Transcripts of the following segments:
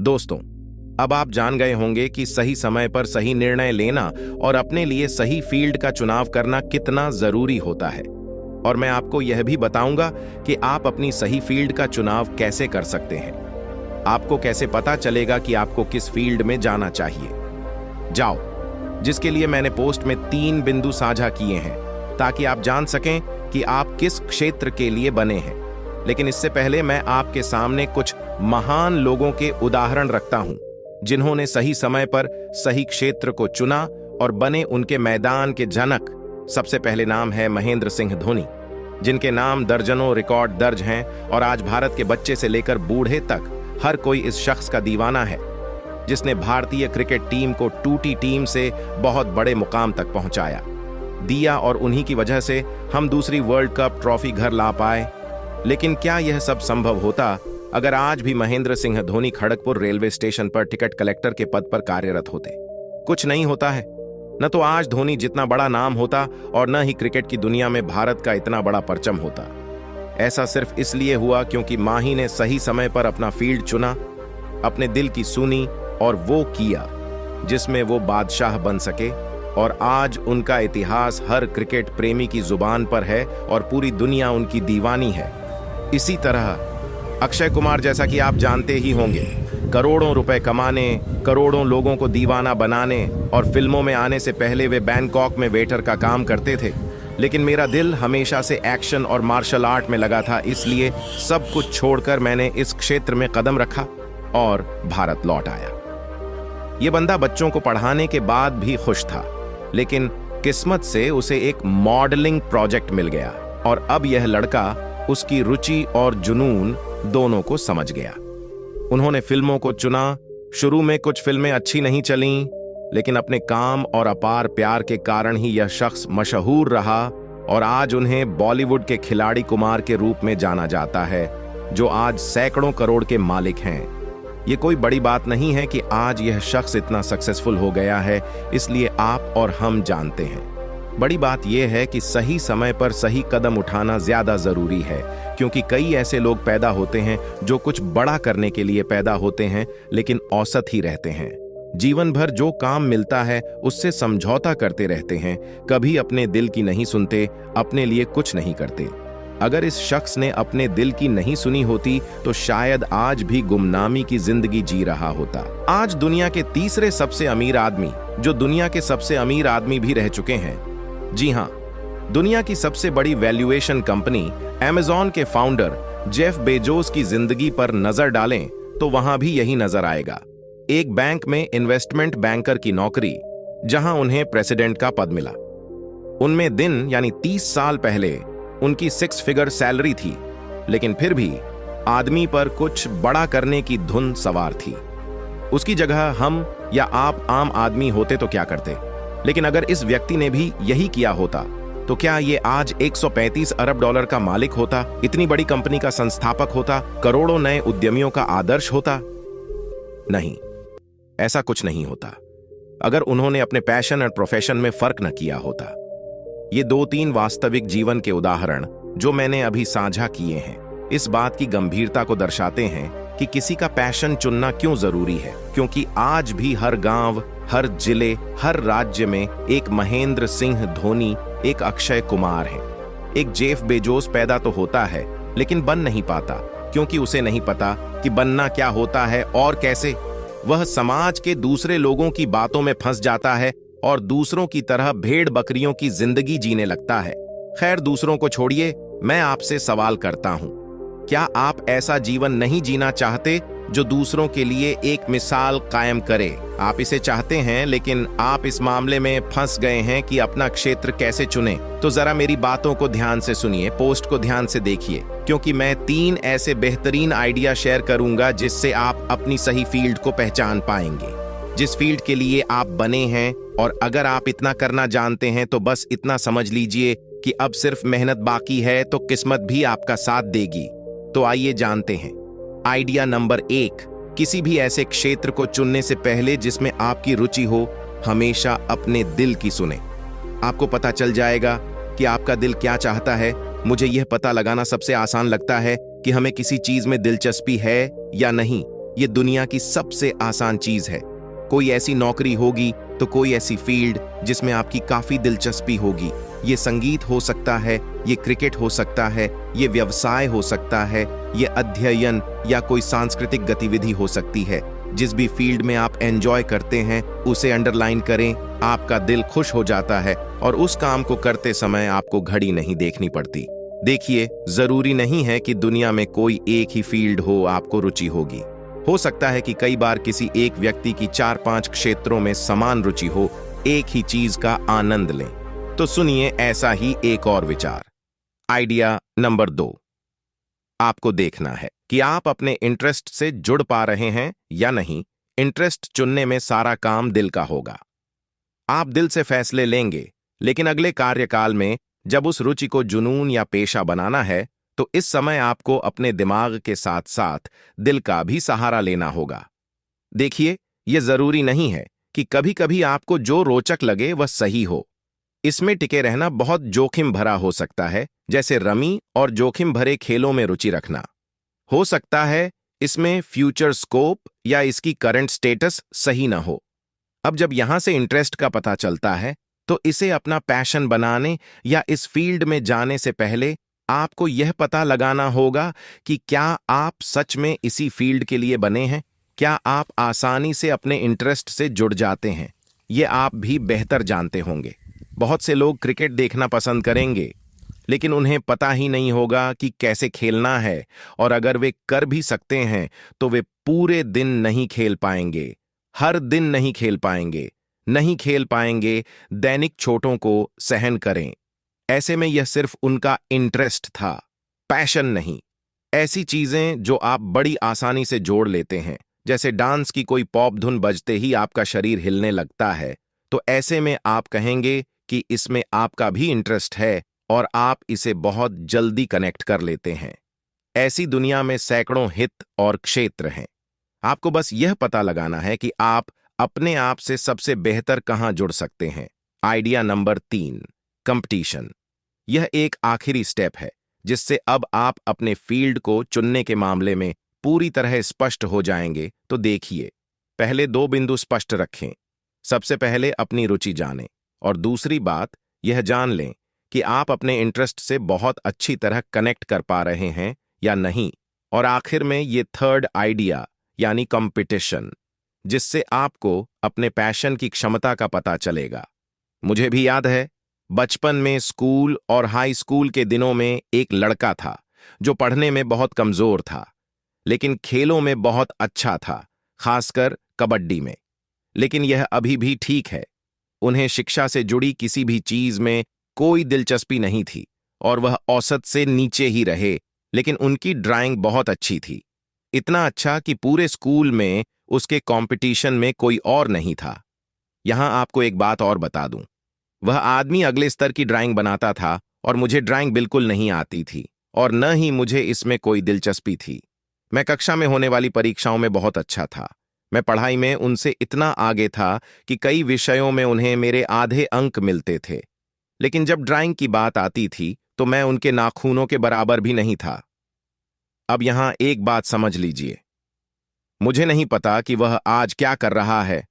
दोस्तों, अब आप जान गए होंगे कि सही समय पर सही निर्णय लेना और अपने लिए सही फील्ड का चुनाव करना कितना जरूरी होता है। और मैं आपको यह भी बताऊंगा कि आप अपनी सही फील्ड का चुनाव कैसे कर सकते हैं। आपको कैसे पता चलेगा कि आपको किस फील्ड में जाना चाहिए। जाओ, जिसके लिए मैंने पोस्ट में 3 बिंदु साझा किए हैं ताकि आप जान सकें कि आप किस क्षेत्र के लिए बने हैं। लेकिन इससे पहले मैं आपके सामने कुछ महान लोगों के उदाहरण रखता हूं जिन्होंने सही समय पर सही क्षेत्र को चुना और बने उनके मैदान के जनक। सबसे पहले नाम है महेंद्र सिंह धोनी, जिनके नाम दर्जनों रिकॉर्ड दर्ज हैं और आज भारत के बच्चे से लेकर बूढ़े तक हर कोई इस शख्स का दीवाना है, जिसने भारतीय क्रिकेट टीम को टूटी टीम से बहुत बड़े मुकाम तक पहुंचाया दिया और उन्हीं की वजह से हम दूसरी वर्ल्ड कप ट्रॉफी घर ला पाए। लेकिन क्या यह सब संभव होता अगर आज भी महेंद्र सिंह धोनी खड़गपुर रेलवे स्टेशन पर टिकट कलेक्टर के पद पर कार्यरत होते? कुछ नहीं होता है। न तो आज धोनी जितना बड़ा नाम होता और न ही क्रिकेट की दुनिया में भारत का इतना बड़ा परचम होता। ऐसा सिर्फ इसलिए हुआ क्योंकि माही ने सही समय पर अपना फील्ड चुना, अपने दिल की सुनी और वो किया जिसमें वो बादशाह बन सके। और आज उनका इतिहास हर क्रिकेट प्रेमी की जुबान पर है और पूरी दुनिया उनकी दीवानी है। इसी तरह अक्षय कुमार, जैसा कि आप जानते ही होंगे, करोड़ों रुपए कमाने, करोड़ों लोगों को दीवाना बनाने और फिल्मों में आने से पहले वे बैंकॉक में वेटर का काम करते थे। लेकिन मेरा दिल हमेशा से एक्शन और मार्शल आर्ट में लगा था, इसलिए सब कुछ छोड़कर मैंने इस क्षेत्र में कदम रखा और भारत लौट आया। ये बंदा बच्चों को पढ़ाने के बाद भी खुश था, लेकिन किस्मत से उसे एक मॉडलिंग प्रोजेक्ट मिल गया और अब यह लड़का उसकी रुचि और जुनून दोनों को समझ गया। उन्होंने फिल्मों को चुना। शुरू में कुछ फिल्में अच्छी नहीं चलीं, लेकिन अपने काम और अपार प्यार के कारण ही यह शख्स मशहूर रहा और आज उन्हें बॉलीवुड के खिलाड़ी कुमार के रूप में जाना जाता है, जो आज सैकड़ों करोड़ के मालिक हैं। ये कोई बड़ी बात नहीं है कि आज यह शख्स इतना सक्सेसफुल हो गया है, इसलिए आप और हम जानते हैं। बड़ी बात यह है कि सही समय पर सही कदम उठाना ज्यादा जरूरी है, क्योंकि कई ऐसे लोग पैदा होते हैं जो कुछ बड़ा करने के लिए पैदा होते हैं लेकिन औसत ही रहते हैं। जीवन भर जो काम मिलता है उससे समझौता करते रहते हैं, कभी अपने दिल की नहीं सुनते, अपने लिए कुछ नहीं करते। अगर इस शख्स ने अपने दिल की नहीं सुनी होती तो शायद आज भी गुमनामी की जिंदगी जी रहा होता। आज दुनिया के तीसरे सबसे अमीर आदमी, जो दुनिया के सबसे अमीर आदमी भी रह चुके हैं, जी हां, दुनिया की सबसे बड़ी वैल्यूएशन कंपनी अमेज़न के फाउंडर जेफ बेजोस की जिंदगी पर नजर डालें तो वहां भी यही नजर आएगा। एक बैंक में इन्वेस्टमेंट बैंकर की नौकरी, जहां उन्हें प्रेसिडेंट का पद मिला। उनमें दिन यानी 30 साल पहले उनकी 6 फिगर सैलरी थी, लेकिन फिर भी आदमी पर कुछ बड़ा करने की धुन सवार थी। उसकी जगह हम या आप आम आदमी होते तो क्या करते? लेकिन अगर इस व्यक्ति ने भी यही किया होता तो क्या ये आज 135 अरब डॉलर का मालिक होता, इतनी बड़ी कंपनी का संस्थापक होता, करोड़ों नए उद्यमियों का आदर्श होता? नहीं, ऐसा कुछ नहीं होता अगर उन्होंने अपने पैशन और प्रोफेशन में फर्क न किया होता। ये 2-3 वास्तविक जीवन के उदाहरण जो मैंने अभी साझा किए हैं, इस बात की गंभीरता को दर्शाते हैं कि किसी का पैशन चुनना क्यों जरूरी है। क्योंकि आज भी हर गांव, हर जिले, हर राज्य में एक महेंद्र सिंह धोनी, एक अक्षय कुमार है, एक जेफ बेजोस पैदा तो होता है लेकिन बन नहीं पाता, क्योंकि उसे नहीं पता कि बनना क्या होता है और कैसे। वह समाज के दूसरे लोगों की बातों में फंस जाता है और दूसरों की तरह भेड़ बकरियों की जिंदगी जीने लगता है। खैर, दूसरों को छोड़िए, मैं आपसे सवाल करता हूं, क्या आप ऐसा जीवन नहीं जीना चाहते जो दूसरों के लिए एक मिसाल कायम करे? आप इसे चाहते हैं, लेकिन आप इस मामले में फंस गए हैं कि अपना क्षेत्र कैसे चुने। तो जरा मेरी बातों को ध्यान से सुनिए, पोस्ट को ध्यान से देखिए, क्योंकि मैं 3 ऐसे बेहतरीन आइडिया शेयर करूंगा जिससे आप अपनी सही फील्ड को पहचान पाएंगे, जिस फील्ड के लिए आप बने हैं। और अगर आप इतना करना जानते हैं तो बस इतना समझ लीजिए कि अब सिर्फ मेहनत बाकी है तो किस्मत भी आपका साथ देगी। तो आइए जानते हैं। आइडिया नंबर 1, किसी भी ऐसे क्षेत्र को चुनने से पहले जिसमें आपकी रुचि हो, हमेशा अपने दिल की सुने। आपको पता चल जाएगा कि आपका दिल क्या चाहता है। मुझे यह पता लगाना सबसे आसान लगता है कि हमें किसी चीज में दिलचस्पी है या नहीं, ये दुनिया की सबसे आसान चीज है। कोई ऐसी नौकरी होगी तो कोई ऐसी फील्ड जिसमें आपकी काफी दिलचस्पी होगी। ये संगीत हो सकता है, ये क्रिकेट हो सकता है, ये व्यवसाय हो सकता है, ये अध्ययन या कोई सांस्कृतिक गतिविधि हो सकती है। जिस भी फील्ड में आप एंजॉय करते हैं उसे अंडरलाइन करें। आपका दिल खुश हो जाता है और उस काम को करते समय आपको घड़ी नहीं देखनी पड़ती। देखिए, जरूरी नहीं है कि दुनिया में कोई एक ही फील्ड हो आपको रुचि होगी। हो सकता है कि कई बार किसी एक व्यक्ति की 4-5 क्षेत्रों में समान रुचि हो, एक ही चीज का आनंद लें। तो सुनिए ऐसा ही एक और विचार। आइडिया नंबर 2, आपको देखना है कि आप अपने इंटरेस्ट से जुड़ पा रहे हैं या नहीं। इंटरेस्ट चुनने में सारा काम दिल का होगा। आप दिल से फैसले लेंगे, लेकिन अगले कार्यकाल में जब उस रुचि को जुनून या पेशा बनाना है, तो इस समय आपको अपने दिमाग के साथ साथ दिल का भी सहारा लेना होगा। देखिए, यह जरूरी नहीं है कि कभी-कभी आपको जो रोचक लगे वह सही हो। इसमें टिके रहना बहुत जोखिम भरा हो सकता है, जैसे रमी और जोखिम भरे खेलों में रुचि रखना। हो सकता है इसमें फ्यूचर स्कोप या इसकी करंट स्टेटस सही ना हो। अब जब यहां से इंटरेस्ट का पता चलता है, तो इसे अपना पैशन बनाने या इस फील्ड में जाने से पहले आपको यह पता लगाना होगा कि क्या आप सच में इसी फील्ड के लिए बने हैं। क्या आप आसानी से अपने इंटरेस्ट से जुड़ जाते हैं, ये आप भी बेहतर जानते होंगे। बहुत से लोग क्रिकेट देखना पसंद करेंगे, लेकिन उन्हें पता ही नहीं होगा कि कैसे खेलना है, और अगर वे कर भी सकते हैं तो वे पूरे दिन नहीं खेल पाएंगे, हर दिन नहीं खेल पाएंगे, नहीं खेल पाएंगे, दैनिक चोटों को सहन करें। ऐसे में यह सिर्फ उनका इंटरेस्ट था, पैशन नहीं। ऐसी चीजें जो आप बड़ी आसानी से जोड़ लेते हैं, जैसे डांस की कोई पॉप धुन बजते ही आपका शरीर हिलने लगता है, तो ऐसे में आप कहेंगे कि इसमें आपका भी इंटरेस्ट है और आप इसे बहुत जल्दी कनेक्ट कर लेते हैं। ऐसी दुनिया में सैकड़ों हित और क्षेत्र हैं। आपको बस यह पता लगाना है कि आप अपने आप से सबसे बेहतर कहां जुड़ सकते हैं। Idea number 3, competition. यह एक आखिरी स्टेप है जिससे अब आप अपने फील्ड को चुनने के मामले में पूरी तरह स्पष्ट हो जाएंगे। तो देखिए, पहले 2 बिंदु स्पष्ट रखें। सबसे पहले अपनी रुचि जानें, और दूसरी बात यह जान लें कि आप अपने इंटरेस्ट से बहुत अच्छी तरह कनेक्ट कर पा रहे हैं या नहीं। और आखिर में ये थर्ड आइडिया यानी कंपटीशन, जिससे आपको अपने पैशन की क्षमता का पता चलेगा। मुझे भी याद है, बचपन में स्कूल और हाई स्कूल के दिनों में एक लड़का था जो पढ़ने में बहुत कमजोर था, लेकिन खेलों में बहुत अच्छा था, खासकर कबड्डी में। लेकिन यह अभी भी ठीक है। उन्हें शिक्षा से जुड़ी किसी भी चीज में कोई दिलचस्पी नहीं थी और वह औसत से नीचे ही रहे, लेकिन उनकी ड्राइंग बहुत अच्छी थी। इतना अच्छा कि पूरे स्कूल में उसके कंपटीशन में कोई और नहीं था। यहां आपको एक बात और बता दूं, वह आदमी अगले स्तर की ड्राइंग बनाता था और मुझे ड्राइंग बिल्कुल नहीं आती थी और न ही मुझे इसमें कोई दिलचस्पी थी। मैं कक्षा में होने वाली परीक्षाओं में बहुत अच्छा था। मैं पढ़ाई में उनसे इतना आगे था कि कई विषयों में उन्हें मेरे आधे अंक मिलते थे, लेकिन जब ड्राइंग की बात आती थी तो मैं उनके नाखूनों के बराबर भी नहीं था। अब यहां एक बात समझ लीजिए, मुझे नहीं पता कि वह आज क्या कर रहा है,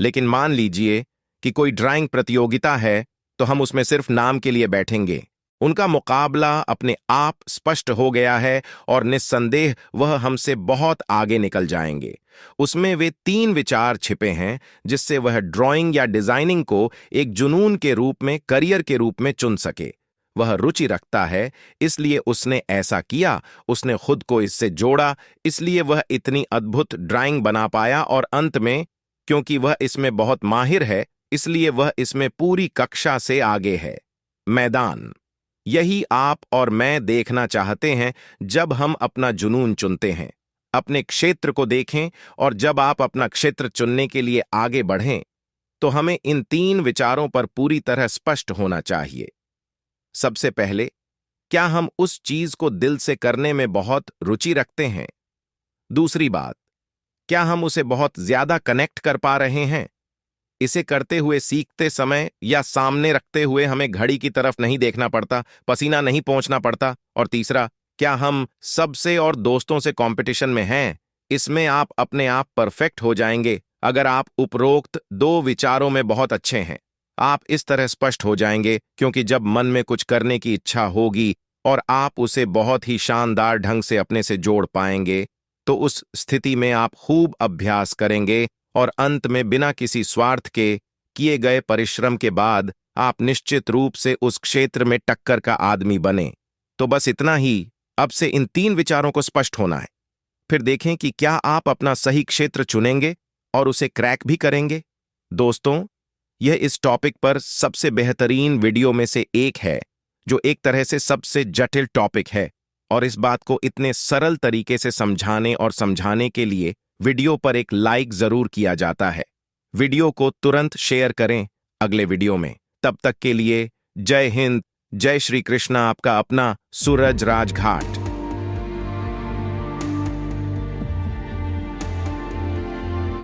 लेकिन मान लीजिए कि कोई ड्राइंग प्रतियोगिता है तो हम उसमें सिर्फ नाम के लिए बैठेंगे। उनका मुकाबला अपने आप स्पष्ट हो गया है और निस्संदेह वह हमसे बहुत आगे निकल जाएंगे। उसमें वे 3 विचार छिपे हैं जिससे वह ड्राइंग या डिजाइनिंग को एक जुनून के रूप में, करियर के रूप में चुन सके। वह रुचि रखता है, इसलिए उसने ऐसा किया, उसने खुद को इससे जोड़ा, इसलिए वह इतनी अद्भुत ड्राइंग बना पाया, और अंत में क्योंकि वह इसमें बहुत माहिर है, इसलिए वह इसमें पूरी कक्षा से आगे है। मैदान, यही आप और मैं देखना चाहते हैं जब हम अपना जुनून चुनते हैं। अपने क्षेत्र को देखें, और जब आप अपना क्षेत्र चुनने के लिए आगे बढ़ें तो हमें इन 3 विचारों पर पूरी तरह स्पष्ट होना चाहिए। सबसे पहले, क्या हम उस चीज को दिल से करने में बहुत रुचि रखते हैं? दूसरी बात, क्या हम उसे बहुत ज्यादा कनेक्ट कर पा रहे हैं? इसे करते हुए सीखते समय या सामने रखते हुए हमें घड़ी की तरफ नहीं देखना पड़ता, पसीना नहीं पहुंचना पड़ता। और तीसरा, क्या हम सबसे और दोस्तों से कंपटीशन में हैं, इसमें आप अपने आप परफेक्ट हो जाएंगे। अगर आप उपरोक्त 2 विचारों में बहुत अच्छे हैं, आप इस तरह स्पष्ट हो जाएंगे, क्योंकि जब मन में कुछ करने की इच्छा होगी और आप उसे बहुत ही शानदार ढंग से अपने से जोड़ पाएंगे, तो उस स्थिति में आप खूब अभ्यास करेंगे और अंत में बिना किसी स्वार्थ के किए गए परिश्रम के बाद आप निश्चित रूप से उस क्षेत्र में टक्कर का आदमी बने। तो बस इतना ही, अब से इन 3 विचारों को स्पष्ट होना है। फिर देखें कि क्या आप अपना सही क्षेत्र चुनेंगे और उसे क्रैक भी करेंगे। दोस्तों, यह इस टॉपिक पर सबसे बेहतरीन वीडियो में से एक है, जो एक तरह से सबसे जटिल टॉपिक है, और इस बात को इतने सरल तरीके से समझाने और समझाने के लिए वीडियो पर एक लाइक जरूर किया जाता है। वीडियो को तुरंत शेयर करें अगले वीडियो में। तब तक के लिए जय हिंद, जय श्री कृष्णा। आपका अपना सूरज राजघाट।